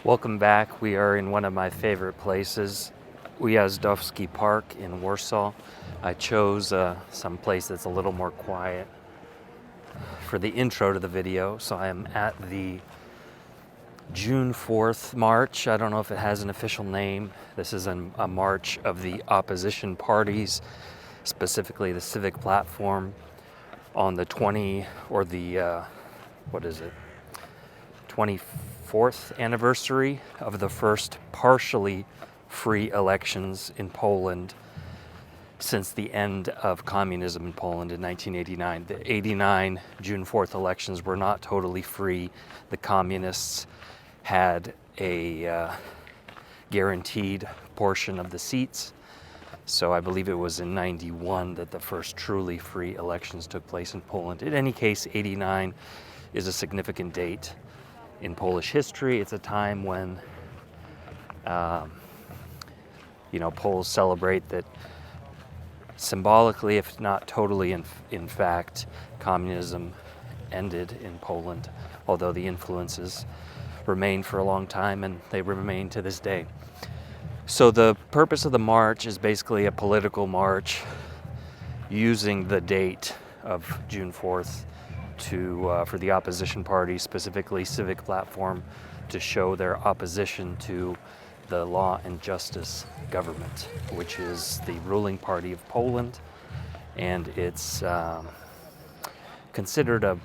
Welcome back. We are in one of my favorite places, Ujazdowski Park in Warsaw. I chose some place that's a little more quiet for the intro to the video. So I am at the June 4th march. I don't know if it has an official name. This is a march of the opposition parties, specifically the Civic Platform, on the 24th anniversary of the first partially free elections in Poland since the end of communism in Poland in 1989. The 89 June 4th elections were not totally free. The communists had a guaranteed portion of the seats. So I believe it was in 91 that the first truly free elections took place in Poland. In any case, 89 is a significant date in Polish history. It's a time when, Poles celebrate that symbolically, if not totally, in fact, communism ended in Poland, although the influences remained for a long time, and they remain to this day. So the purpose of the march is basically a political march using the date of June 4th for the opposition party, specifically Civic Platform, to show their opposition to the Law and Justice government, which is the ruling party of Poland, and it's considered a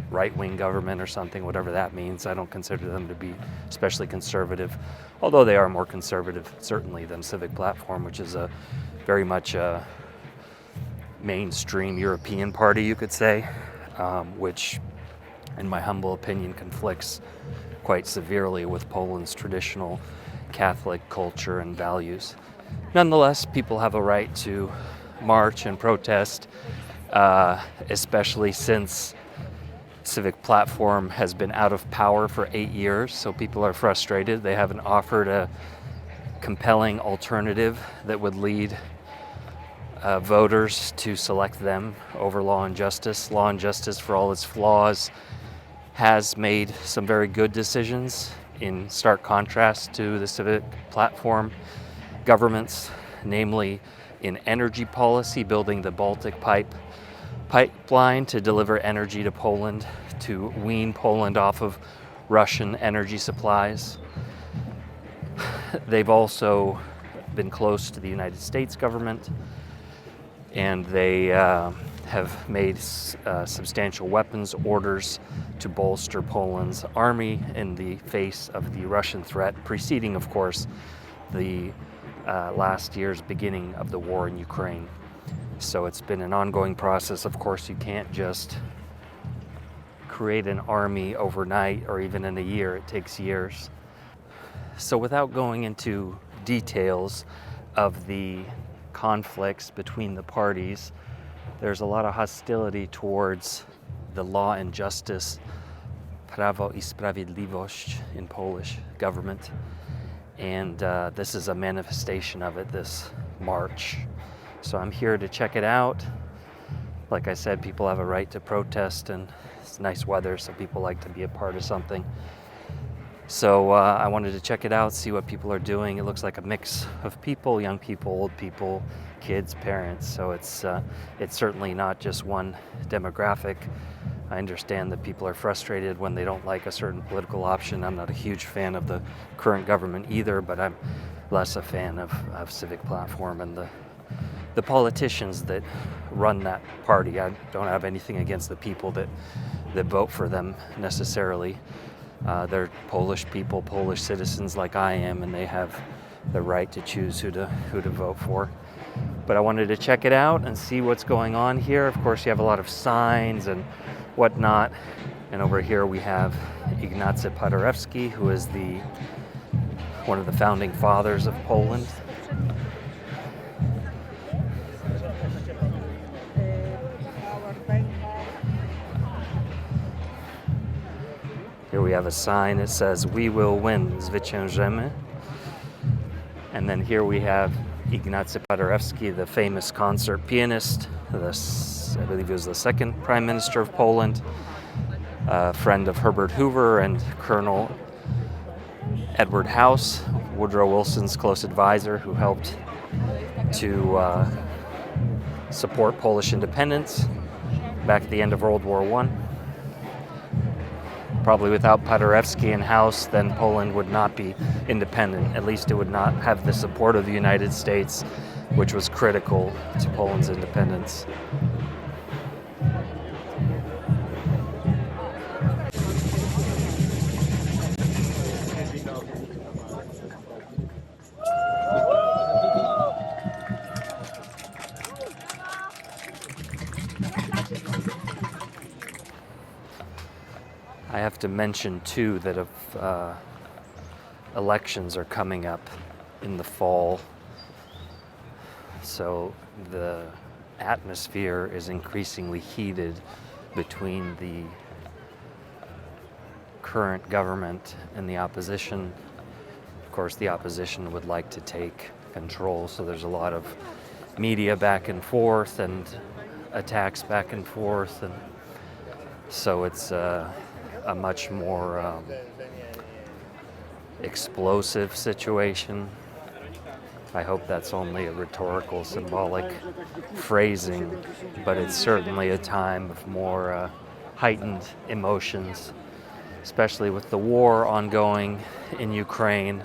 right-wing government or something, whatever that means. I don't consider them to be especially conservative, although they are more conservative, certainly, than Civic Platform, which is a very much a mainstream European party, you could say, which, in my humble opinion, conflicts quite severely with Poland's traditional Catholic culture and values. Nonetheless, people have a right to march and protest, especially since Civic Platform has been out of power for 8 years, so people are frustrated. They haven't offered a compelling alternative that would lead voters to select them over Law and Justice. Law and Justice, for all its flaws, has made some very good decisions in stark contrast to the Civic Platform governments, namely in energy policy, building the Baltic pipeline to deliver energy to Poland, to wean Poland off of Russian energy supplies. They've also been close to the United States government, and they have made substantial weapons orders to bolster Poland's army in the face of the Russian threat, preceding, of course, the last year's beginning of the war in Ukraine. So it's been an ongoing process. Of course, you can't just create an army overnight or even in a year. It takes years. So without going into details of the conflicts between the parties, there's a lot of hostility towards the Law and Justice, Prawo I Sprawiedliwość in Polish government. And this is a manifestation of it, this march. So I'm here to check it out. Like I said, people have a right to protest, and it's nice weather, so people like to be a part of something. So I wanted to check it out, see what people are doing. It looks like a mix of people, young people, old people, kids, parents. So it's certainly not just one demographic. I understand that people are frustrated when they don't like a certain political option. I'm not a huge fan of the current government either, but I'm less a fan of Civic Platform and the politicians that run that party. I don't have anything against the people that vote for them necessarily. They're Polish people, Polish citizens like I am, and they have the right to choose who to vote for. But I wanted to check it out and see what's going on here. Of course, you have a lot of signs and whatnot. And over here we have Ignacy Paderewski, who is one of the founding fathers of Poland. Here we have a sign that says, "We will win, zwyciężymy." And then here we have Ignacy Paderewski, the famous concert pianist, I believe he was the second Prime Minister of Poland, a friend of Herbert Hoover and Colonel Edward House, Woodrow Wilson's close advisor, who helped to support Polish independence back at the end of World War I. Probably without Paderewski and House, then Poland would not be independent. At least it would not have the support of the United States, which was critical to Poland's independence. I have to mention too that if elections are coming up in the fall, so the atmosphere is increasingly heated between the current government and the opposition. Of course, the opposition would like to take control, so there's a lot of media back and forth and attacks back and forth, and so it's a much more explosive situation. I hope that's only a rhetorical, symbolic phrasing, but it's certainly a time of more heightened emotions, especially with the war ongoing in Ukraine,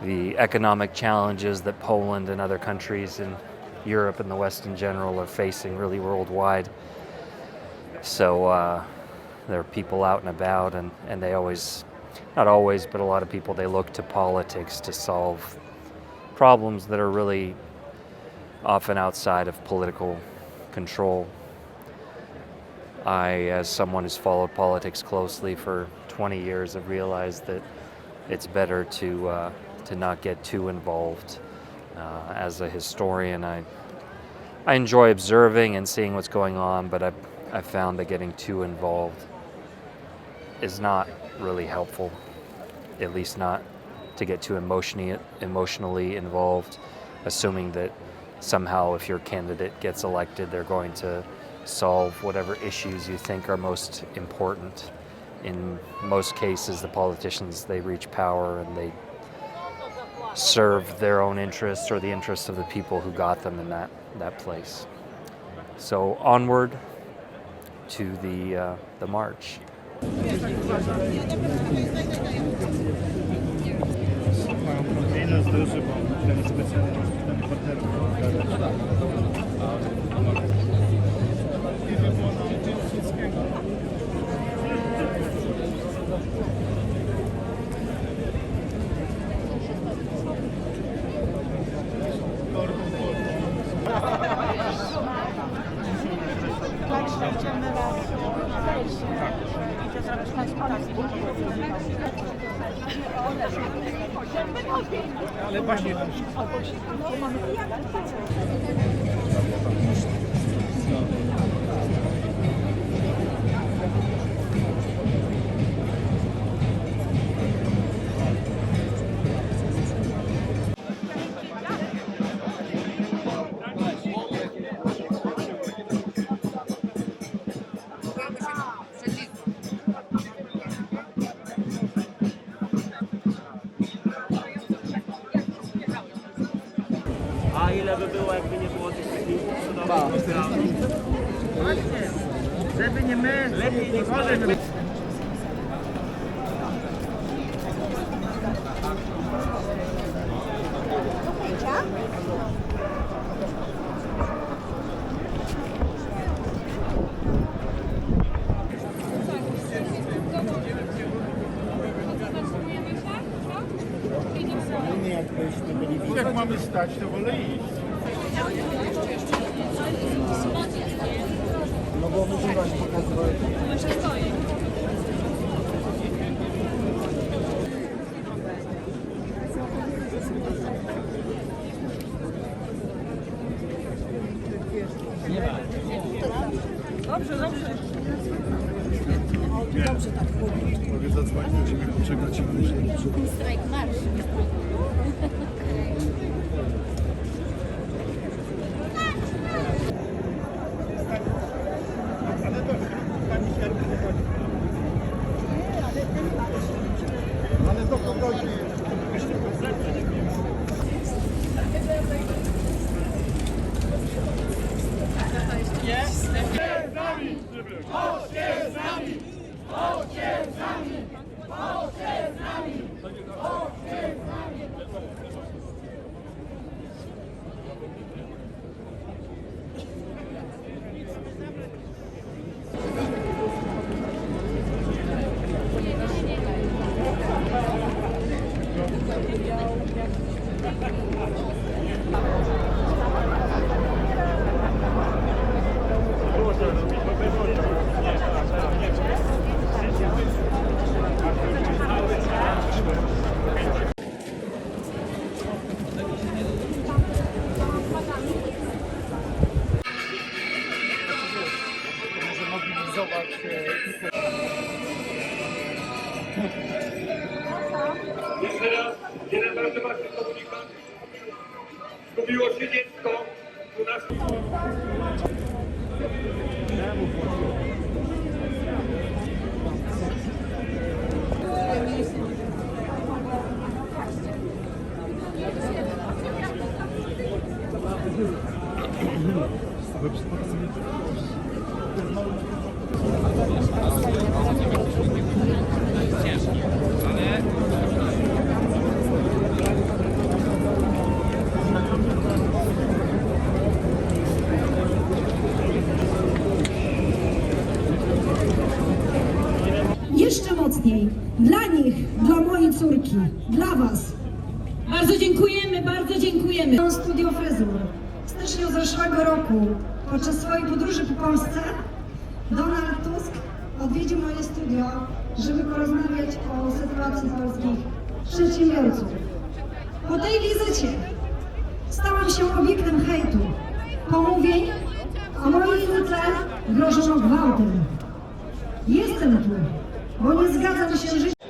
the economic challenges that Poland and other countries in Europe and the West in general are facing really worldwide. So there are people out and about, and they always, not always, but a lot of people, they look to politics to solve problems that are really often outside of political control. I, as someone who's followed politics closely for 20 years, have realized that it's better to not get too involved. As a historian, I enjoy observing and seeing what's going on, but I've found that getting too involved is not really helpful, at least not to get too emotionally involved, assuming that somehow if your candidate gets elected, they're going to solve whatever issues you think are most important. In most cases, the politicians, they reach power and they serve their own interests or the interests of the people who got them in that place. So onward to the march. Ale właśnie a ile by było, jakby nie było tych techników cudowych? Właśnie, żeby nie my, lepiej nie gorzej. Jak mamy stać, to wolę iść. No bo muszę wam pokazywać. Dobrze, dobrze. Dobrze tak mówić. Mogę zadzwonić, będziemy poczekać i myślę, że... Strajk marsz. Ale to Jeszcze raz, jeden bardzo ważny komunikat. Zgubiło się dziecko u nas. Jeszcze mocniej. Dla nich, dla mojej córki, dla was. Bardzo dziękujemy, bardzo dziękujemy. Studio Fryzur. W styczniu zeszłego roku, podczas swojej podróży po Polsce, Donald Tusk odwiedził moje studio, żeby porozmawiać o sytuacji polskich przedsiębiorców. Po tej wizycie stałam się obiektem hejtu, pomówień, a mojej córce grożono gwałtem. Jestem tu, bo nie zgadzam się żyć.